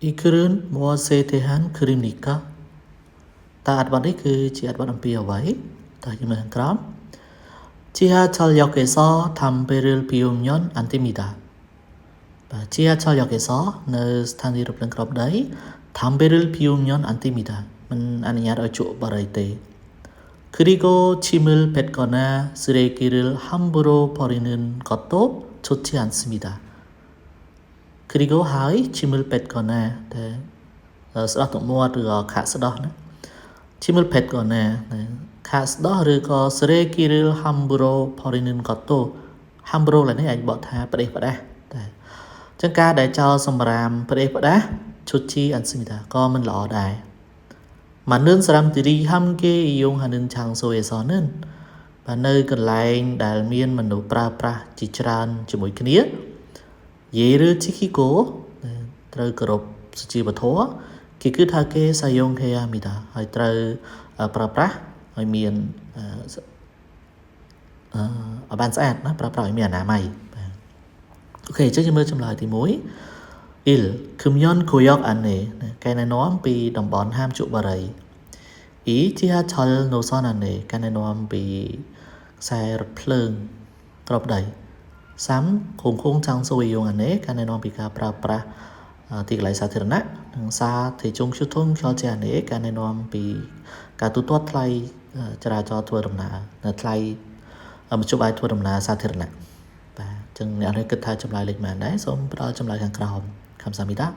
이 글은 무엇에 대한 글입니까? 다아반이 그 지하반 비어와이 다시면 그럼 지하철역에서 담배를 피우면 안 됩니다. 지하철역에서 늘 스탄디로 그럼 đấy 담배를 피우면 안 됩니다. mình ăn nhạt ở chỗ 바라이 때. 그리고 침을 뱉거나 쓰레기를 함부로 버리는 것도 좋지 않습니다. 그리고 hãy 침을 뱉거나 쓰다 tụng mua được khá 쓰다 침을 뱉거나 khá 쓰다 그리고 쓰레기를 함부로 버리는 것도 함부로 là nói anh bỏ tha bật chẳng ca để cho sầm ram bật 좋지 않습니다. 검은 러다이 많은 사람들이 함께 이용하는 장소에서는 nơi 그라인 달미엔 만도 프라프라 지치란ជាមួយគ្នា예를 지키고ត្រូវគោរពសុជីវធម៌គេគឺថាគេសាយងហេយាមីតាហើយត្រូវប្រើប្រាស់ឲ្យមានបានស្អាតណាប្រើប្រាស់ឲ្យមានអនាម័យបាទអូខេអញ្ចឹងយើងមើលចម្លើយទី1 il 금연 구역 안에 កែណែនាំពីតំបន់ហាមជក់បារី 이 지하철 노선 안에 កែណែនាំពីខ្សែរថភ្លើងក្របដី3공공 장소 이용 안에 កែណែនាំពីការប្រើប្រាស់ទីកន្លែងសាធារណៈនិងសារទេជុងឈុធុងខ្យល់ជាអានេកែណែនាំពីការទូទាត់ថ្លៃចរាចរណ៍ធ្វើដំណើរនៅថ្លៃមធ្យោបាយធ្វើដំណើរសាធារណៈបាទអញ្ចឹងអ្នកនេះគិតថាចម្លើយលេខម៉ានដែរសូមផ្ដល់ចម្លើយខាងក្រោម감사합니다